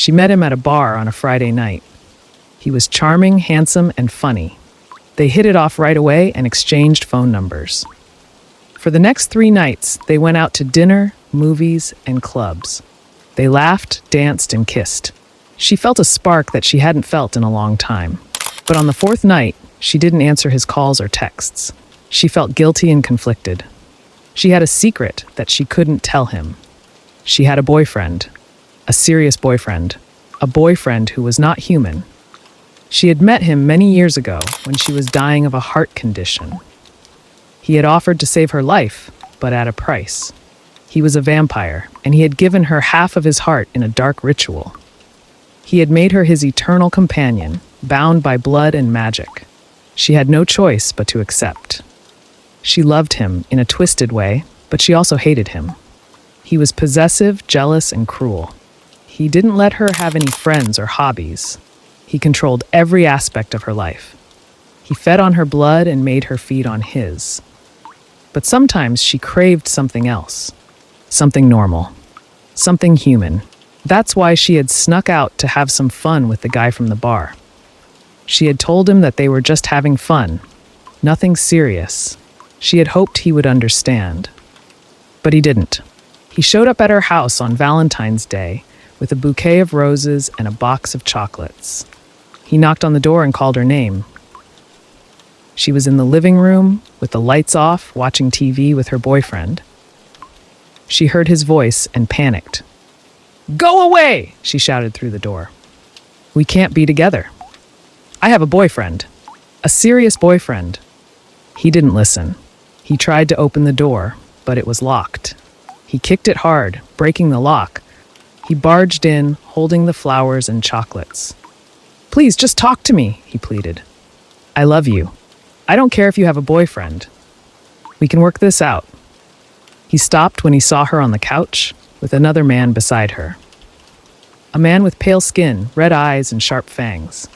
She met him at a bar on a Friday night. He was charming, handsome, and funny. They hit it off right away and exchanged phone numbers. For the next 3 nights, they went out to dinner, movies, and clubs. They laughed, danced, and kissed. She felt a spark that she hadn't felt in a long time. But on the 4th night, she didn't answer his calls or texts. She felt guilty and conflicted. She had a secret that she couldn't tell him. She had a boyfriend, a serious boyfriend, a boyfriend who was not human. She had met him many years ago when she was dying of a heart condition. He had offered to save her life, but at a price. He was a vampire, and he had given her half of his heart in a dark ritual. He had made her his eternal companion, bound by blood and magic. She had no choice but to accept. She loved him in a twisted way, but she also hated him. He was possessive, jealous, and cruel. He didn't let her have any friends or hobbies. He controlled every aspect of her life. He fed on her blood and made her feed on his. But sometimes she craved something else, something normal, something human. That's why she had snuck out to have some fun with the guy from the bar. She had told him that they were just having fun, nothing serious. She had hoped he would understand. But he didn't. He showed up at her house on Valentine's Day with a bouquet of roses and a box of chocolates. He knocked on the door and called her name. She was in the living room with the lights off, watching TV with her boyfriend. She heard his voice and panicked. "Go away!" she shouted through the door. "We can't be together. I have a boyfriend, a serious boyfriend." He didn't listen. He tried to open the door, but it was locked. He kicked it hard, breaking the lock. He barged in, holding the flowers and chocolates. "Please, just talk to me," he pleaded. "I love you. I don't care if you have a boyfriend. We can work this out." He stopped when he saw her on the couch with another man beside her. A man with pale skin, red eyes, and sharp fangs.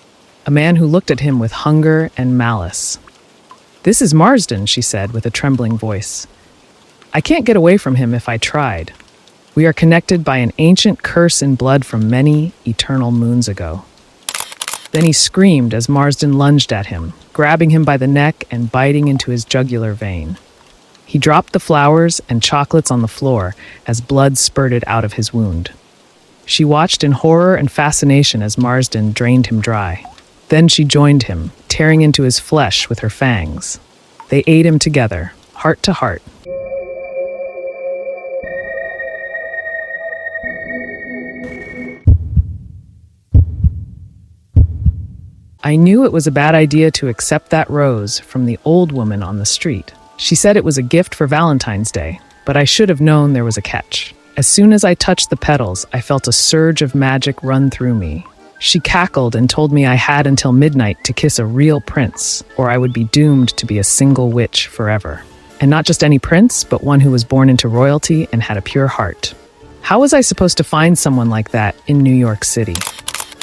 A man who looked at him with hunger and malice. "This is Marsden," she said with a trembling voice. "I can't get away from him if I tried. We are connected by an ancient curse in blood from many eternal moons ago." Then he screamed as Marsden lunged at him, grabbing him by the neck and biting into his jugular vein. He dropped the flowers and chocolates on the floor as blood spurted out of his wound. She watched in horror and fascination as Marsden drained him dry. Then she joined him, tearing into his flesh with her fangs. They ate him together, heart to heart. I knew it was a bad idea to accept that rose from the old woman on the street. She said it was a gift for Valentine's Day, but I should have known there was a catch. As soon as I touched the petals, I felt a surge of magic run through me. She cackled and told me I had until midnight to kiss a real prince, or I would be doomed to be a single witch forever. And not just any prince, but one who was born into royalty and had a pure heart. How was I supposed to find someone like that in New York City?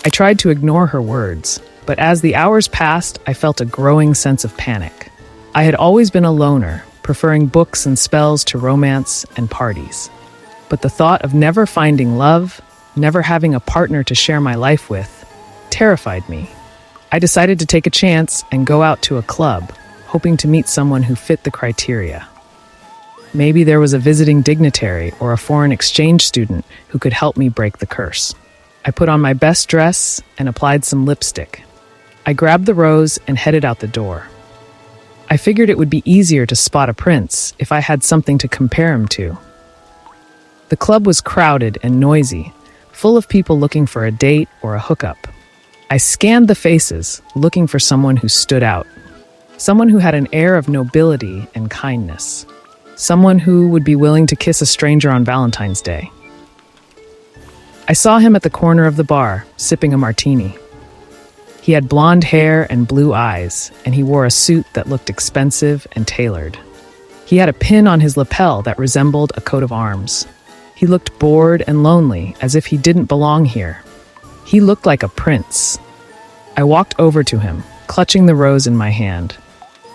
I tried to ignore her words, but as the hours passed, I felt a growing sense of panic. I had always been a loner, preferring books and spells to romance and parties. But the thought of never finding love, never having a partner to share my life with, terrified me. I decided to take a chance and go out to a club, hoping to meet someone who fit the criteria. Maybe there was a visiting dignitary or a foreign exchange student who could help me break the curse. I put on my best dress and applied some lipstick. I grabbed the rose and headed out the door. I figured it would be easier to spot a prince if I had something to compare him to. The club was crowded and noisy, full of people looking for a date or a hookup. I scanned the faces, looking for someone who stood out. Someone who had an air of nobility and kindness. Someone who would be willing to kiss a stranger on Valentine's Day. I saw him at the corner of the bar, sipping a martini. He had blonde hair and blue eyes, and he wore a suit that looked expensive and tailored. He had a pin on his lapel that resembled a coat of arms. He looked bored and lonely, as if he didn't belong here. He looked like a prince. I walked over to him, clutching the rose in my hand.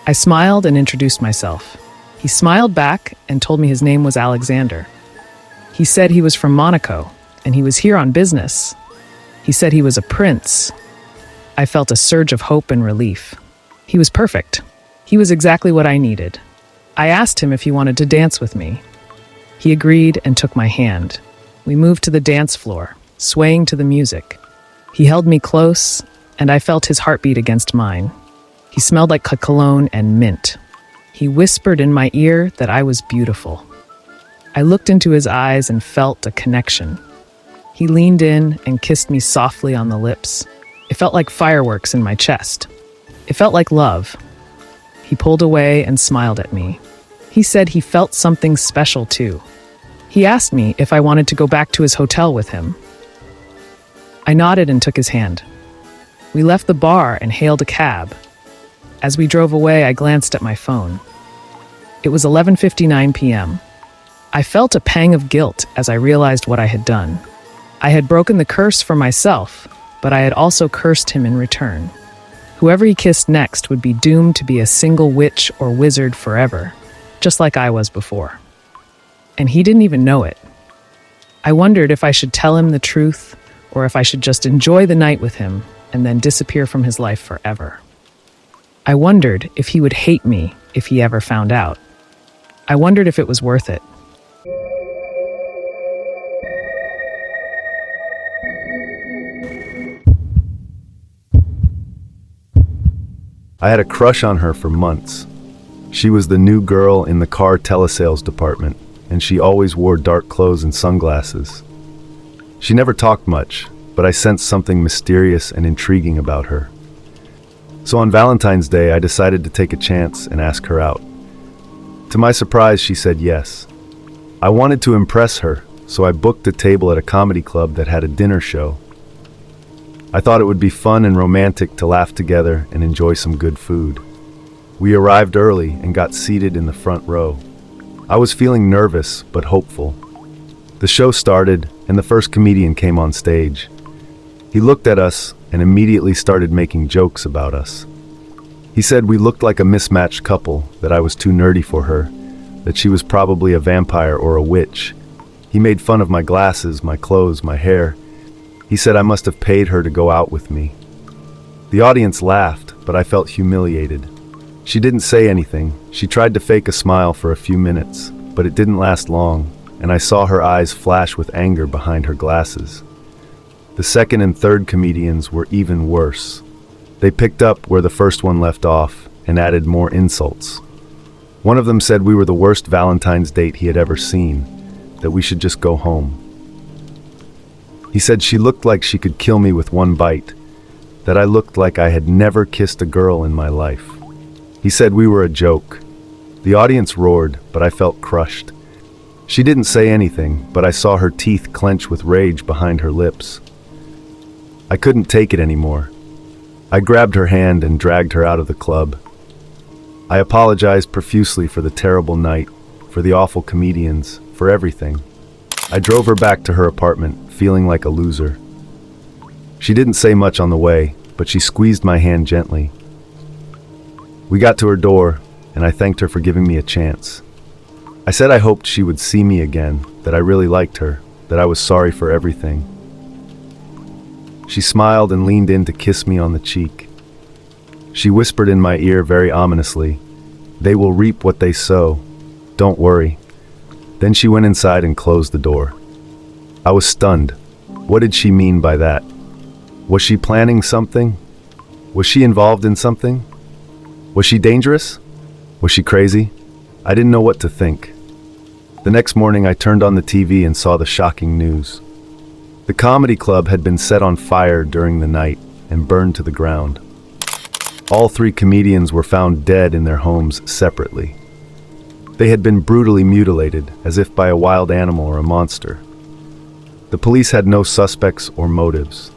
I smiled and introduced myself. He smiled back and told me his name was Alexander. He said he was from Monaco, and he was here on business. He said he was a prince. I felt a surge of hope and relief. He was perfect. He was exactly what I needed. I asked him if he wanted to dance with me. He agreed and took my hand. We moved to the dance floor, swaying to the music. He held me close, and I felt his heartbeat against mine. He smelled like cologne and mint. He whispered in my ear that I was beautiful. I looked into his eyes and felt a connection. He leaned in and kissed me softly on the lips. It felt like fireworks in my chest. It felt like love. He pulled away and smiled at me. He said he felt something special too. He asked me if I wanted to go back to his hotel with him. I nodded and took his hand. We left the bar and hailed a cab. As we drove away, I glanced at my phone. It was 11:59 p.m. I felt a pang of guilt as I realized what I had done. I had broken the curse for myself, but I had also cursed him in return. Whoever he kissed next would be doomed to be a single witch or wizard forever, just like I was before. And he didn't even know it. I wondered if I should tell him the truth, or if I should just enjoy the night with him and then disappear from his life forever. I wondered if he would hate me if he ever found out. I wondered if it was worth it. I had a crush on her for months. She was the new girl in the car telesales department, and she always wore dark clothes and sunglasses. She never talked much, but I sensed something mysterious and intriguing about her. So on Valentine's Day, I decided to take a chance and ask her out. To my surprise, she said yes. I wanted to impress her, so I booked a table at a comedy club that had a dinner show. I thought it would be fun and romantic to laugh together and enjoy some good food. We arrived early and got seated in the front row. I was feeling nervous but hopeful. The show started and the first comedian came on stage. He looked at us and immediately started making jokes about us. He said we looked like a mismatched couple, that I was too nerdy for her, that she was probably a vampire or a witch. He made fun of my glasses, my clothes, my hair. He said I must have paid her to go out with me. The audience laughed, but I felt humiliated. She didn't say anything. She tried to fake a smile for a few minutes, but it didn't last long, and I saw her eyes flash with anger behind her glasses. The second and third comedians were even worse. They picked up where the first one left off and added more insults. One of them said we were the worst Valentine's date he had ever seen, that we should just go home. He said she looked like she could kill me with one bite, that I looked like I had never kissed a girl in my life. He said we were a joke. The audience roared, but I felt crushed. She didn't say anything, but I saw her teeth clench with rage behind her lips. I couldn't take it anymore. I grabbed her hand and dragged her out of the club. I apologized profusely for the terrible night, for the awful comedians, for everything. I drove her back to her apartment, feeling like a loser. She didn't say much on the way, but she squeezed my hand gently. We got to her door, and I thanked her for giving me a chance. I said I hoped she would see me again, that I really liked her, that I was sorry for everything. She smiled and leaned in to kiss me on the cheek. She whispered in my ear very ominously, "They will reap what they sow. Don't worry." Then she went inside and closed the door. I was stunned. What did she mean by that? Was she planning something? Was she involved in something? Was she dangerous? Was she crazy? I didn't know what to think. The next morning I turned on the TV and saw the shocking news. The comedy club had been set on fire during the night and burned to the ground. All 3 comedians were found dead in their homes separately. They had been brutally mutilated, as if by a wild animal or a monster. The police had no suspects or motives.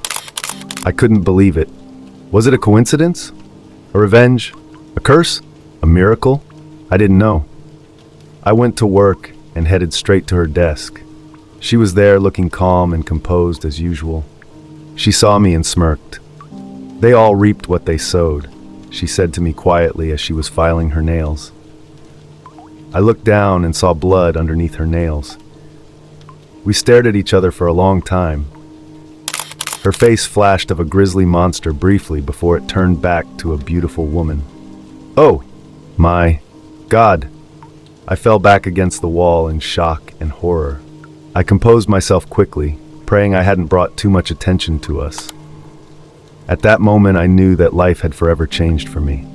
I couldn't believe it. Was it a coincidence? A revenge? A curse? A miracle? I didn't know. I went to work and headed straight to her desk. She was there looking calm and composed as usual. She saw me and smirked. "They all reaped what they sowed," she said to me quietly as she was filing her nails. I looked down and saw blood underneath her nails. We stared at each other for a long time. Her face flashed of a grisly monster briefly before it turned back to a beautiful woman. Oh, my God! I fell back against the wall in shock and horror. I composed myself quickly, praying I hadn't brought too much attention to us. At that moment, I knew that life had forever changed for me.